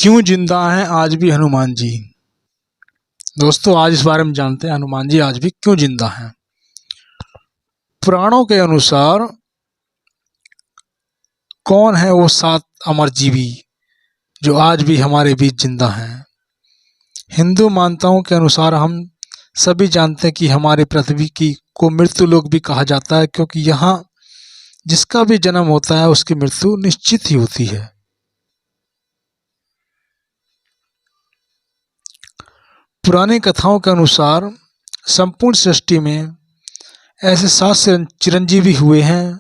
क्यों जिंदा हैं आज भी हनुमान जी। दोस्तों, आज इस बारे में जानते हैं हनुमान जी आज भी क्यों जिंदा हैं। पुराणों के अनुसार कौन है वो 7 अमरजीवी जो आज भी हमारे बीच जिंदा हैं। हिंदू मान्यताओं के अनुसार हम सभी जानते हैं कि हमारे पृथ्वी की को मृत्यु लोक भी कहा जाता है, क्योंकि यहाँ जिसका भी जन्म होता है उसकी मृत्यु निश्चित ही होती है। पुरानी कथाओं के अनुसार संपूर्ण सृष्टि में ऐसे 7 चिरंजीवी हुए हैं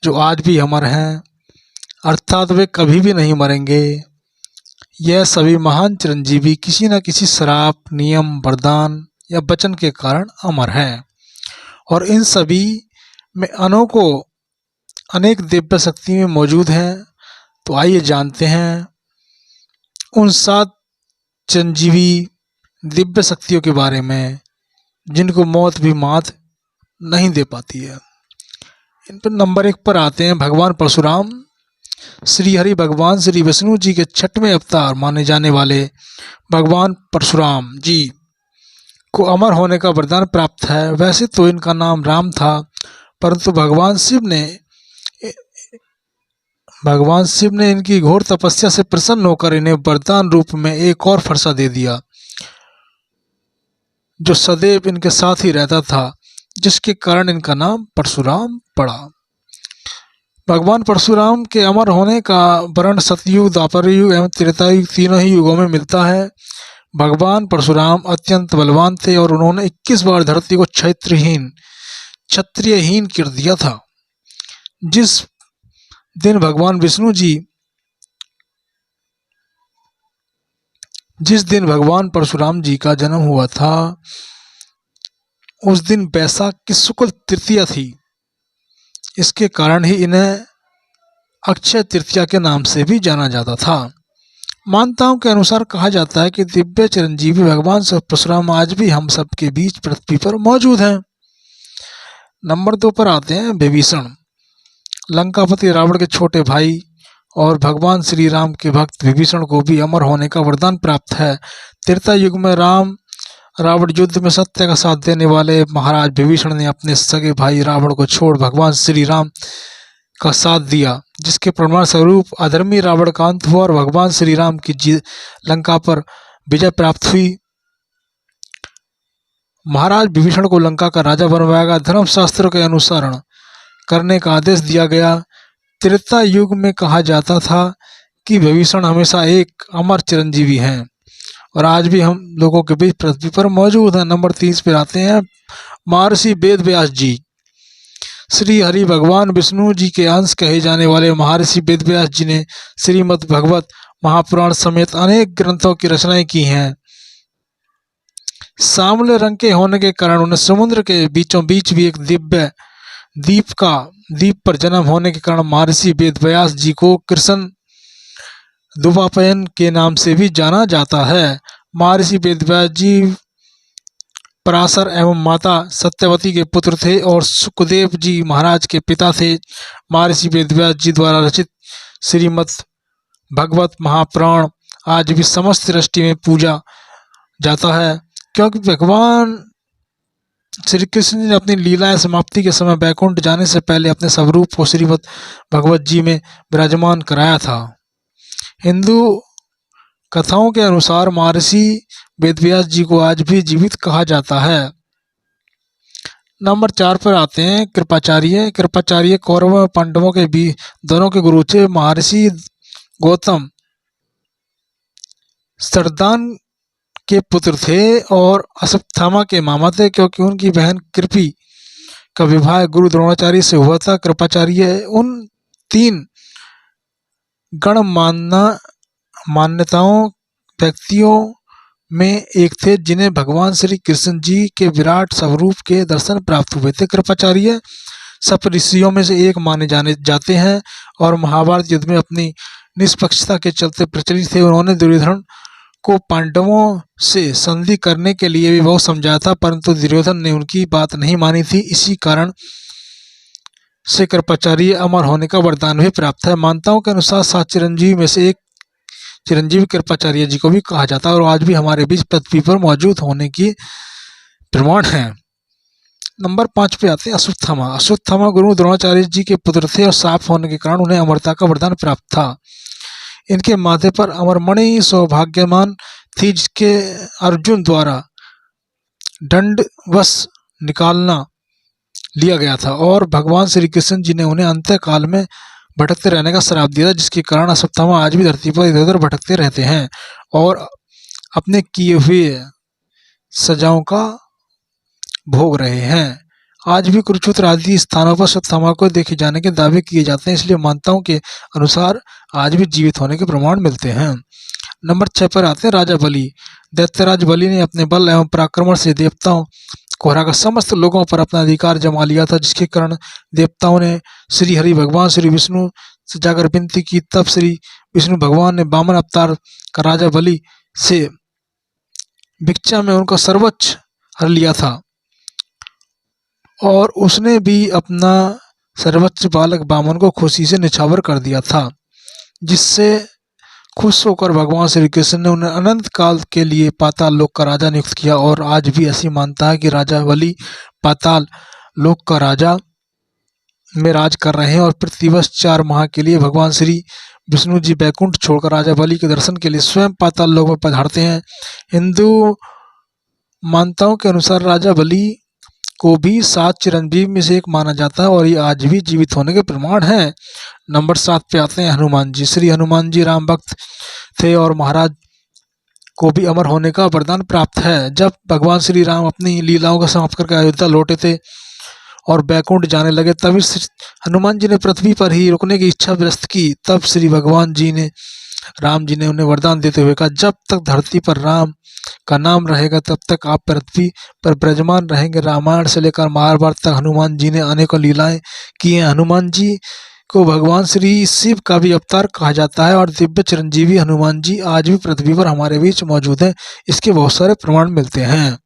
जो आज भी अमर हैं, अर्थात वे कभी भी नहीं मरेंगे। यह सभी महान चिरंजीवी किसी न किसी श्राप, नियम, वरदान या वचन के कारण अमर हैं और इन सभी में अनेक दिव्य शक्ति में मौजूद हैं। तो आइए जानते हैं उन 7 चिरंजीवी दिव्य शक्तियों के बारे में जिनको मौत भी मात नहीं दे पाती है। इन पर नंबर 1 पर आते हैं भगवान परशुराम। श्री हरि भगवान श्री विष्णु जी के 6वें अवतार माने जाने वाले भगवान परशुराम जी को अमर होने का वरदान प्राप्त है। वैसे तो इनका नाम राम था, परंतु भगवान शिव ने इनकी घोर तपस्या से प्रसन्न होकर इन्हें वरदान रूप में एक और फरसा दे दिया जो सदैव इनके साथ ही रहता था, जिसके कारण इनका नाम परशुराम पड़ा। भगवान परशुराम के अमर होने का वर्णन सतयुग, द्वापर युग एवं त्रेतायुग तीनों ही युगों में मिलता है। भगवान परशुराम अत्यंत बलवान थे और उन्होंने 21 बार धरती को क्षत्रियहीन कर दिया था। जिस दिन भगवान परशुराम जी का जन्म हुआ था, उस दिन बैसाख की शुक्ल तृतीया थी। इसके कारण ही इन्हें अक्षय तृतीया के नाम से भी जाना जाता था। मान्यताओं के अनुसार कहा जाता है कि दिव्य चिरंजीवी भगवान परशुराम आज भी हम सब के बीच पृथ्वी पर मौजूद हैं। नंबर 2 पर आते हैं विभीषण। लंकापति रावण के छोटे भाई और भगवान श्री राम के भक्त विभीषण को भी अमर होने का वरदान प्राप्त है। त्रेता युग में रावण युद्ध में सत्य का साथ देने वाले महाराज विभीषण ने अपने सगे भाई रावण को छोड़ भगवान श्री राम का साथ दिया, जिसके परिणाम स्वरूप अधर्मी रावण का अंत हुआ और भगवान श्री राम की लंका पर विजय प्राप्त हुई। महाराज विभीषण को लंका का राजा बनवाया गया। धर्मशास्त्र के अनुसरण करने का आदेश दिया गया। त्रेता युग में कहा जाता था कि विभीषण हमेशा एक अमर चिरंजीवी हैं और आज भी हम लोगों के बीच पृथ्वी पर मौजूद हैं। नंबर 3 पे आते हैं महर्षि वेद व्यास जी। श्री हरि भगवान विष्णु जी के अंश कहे जाने वाले महर्षि वेद व्यास जी ने श्रीमद् भगवत महापुराण समेत अनेक ग्रंथों की रचनाएं की हैं। सांवले रंग के होने के कारण उन्हें समुद्र के बीचों बीच भी एक दिव्य द्वीप पर जन्म होने के कारण महर्षि वेद व्यास जी को कृष्ण द्वापायन के नाम से भी जाना जाता है। महर्षि वेद व्यास जी पराशर एवं माता सत्यवती के पुत्र थे और सुखदेव जी महाराज के पिता थे। महर्षि वेद व्यास जी द्वारा रचित श्रीमद् भगवत महापुराण आज भी समस्त सृष्टि में पूजा जाता है, क्योंकि भगवान श्री कृष्ण ने अपनी लीलाएं समाप्ति के समय बैकुंठ जाने से पहले अपने स्वरूप को श्रीमद् भगवत जी में विराजमान कराया था। हिंदू कथाओं के अनुसार महर्षि वेदव्यास जी को आज भी जीवित कहा जाता है। नंबर 4 पर आते हैं कृपाचार्य कौरवों और पांडवों के भी दोनों के गुरु थे। महर्षि गौतम सरदान के पुत्र थे और अश्वत्थामा के मामा थे, क्योंकि उनकी बहन कृपि का विवाह गुरु द्रोणाचार्य से हुआ था। कृपाचार्य उन 3 गण मान्यताओं व्यक्तियों में एक थे जिन्हें भगवान श्री कृष्ण जी के विराट स्वरूप के दर्शन प्राप्त हुए थे। कृपाचार्य सप्तऋषियों में से एक माने जाते हैं और महाभारत युद्ध में अपनी निष्पक्षता के चलते प्रचलित थे। उन्होंने दुर्योधन को पांडवों से संधि करने के लिए भी बहुत समझाया था, परंतु दुर्योधन ने उनकी बात नहीं मानी थी। इसी कारण से कृपाचार्य अमर होने का वरदान भी प्राप्त है। मान्यताओं के अनुसार 7 चिरंजीवी में से एक चिरंजीवी कृपाचार्य जी को भी कहा जाता है और आज भी हमारे बीच पृथ्वी पर मौजूद होने की प्रमाण है। नंबर 5 पे आते हैं अश्वत्थामा। अश्वत्थामा गुरु द्रोणाचार्य जी के पुत्र थे और साफ होने के कारण उन्हें अमरता का वरदान प्राप्त था। इनके माथे पर अमरमणि सौभाग्यमान थी, जिसके अर्जुन द्वारा दंडवश निकालना लिया गया था और भगवान श्री कृष्ण जी ने उन्हें अंत काल में भटकते रहने का श्राप दिया था, जिसके कारण अश्वत्थामा आज भी धरती पर इधर उधर भटकते रहते हैं और अपने किए हुए सजाओं का भोग रहे हैं। आज भी कुरुक्षेत्र आदि स्थानों पर अश्वत्थामा को देखे जाने के दावे किए जाते हैं, इसलिए मान्यताओं के अनुसार आज भी जीवित होने के प्रमाण मिलते हैं। नंबर 6 पर आते हैं राजा बलि। दैत्यराज बलि ने अपने बल एवं पराक्रमण से देवताओं को हराकर समस्त लोगों पर अपना अधिकार जमा लिया था, जिसके कारण देवताओं ने श्री हरि भगवान श्री विष्णु से जाकर विनती की। तब श्री विष्णु भगवान ने वामन अवतार का राजा बलि से भिक्षा में उनका सर्वोच्च हर लिया था और उसने भी अपना सर्वोच्च बालक वामन को खुशी से निछावर कर दिया था, जिससे खुश होकर भगवान श्री कृष्ण ने उन्हें अनंत काल के लिए पाताल लोक का राजा नियुक्त किया। और आज भी ऐसी मानता है कि राजा बलि पाताल लोक का राजा में राज कर रहे हैं और प्रतिवर्ष 4 माह के लिए भगवान श्री विष्णु जी बैकुंठ छोड़कर राजा बलि के दर्शन के लिए स्वयं पाताल लोक में पधारते हैं। हिंदू मान्यताओं के अनुसार राजा बलि को भी 7 चिरंजीव में से एक माना जाता है और ये आज भी जीवित होने के प्रमाण हैं। नंबर 7 पे आते हैं हनुमान जी। श्री हनुमान जी राम भक्त थे और महाराज को भी अमर होने का वरदान प्राप्त है। जब भगवान श्री राम अपनी लीलाओं का समाप्त करके अयोध्या लौटे थे और बैकुंठ जाने लगे, तभी हनुमान जी ने पृथ्वी पर ही रुकने की इच्छा व्यक्त की। तब श्री भगवान जी ने राम जी ने उन्हें वरदान देते हुए कहा, जब तक धरती पर राम का नाम रहेगा तब तक आप पृथ्वी पर विराजमान रहेंगे। रामायण से लेकर महाभारत तक हनुमान जी ने अनेकों लीलाएं की हैं। हनुमान जी को भगवान श्री शिव का भी अवतार कहा जाता है और दिव्य चिरंजीवी हनुमान जी आज भी पृथ्वी पर हमारे बीच मौजूद हैं। इसके बहुत सारे प्रमाण मिलते हैं।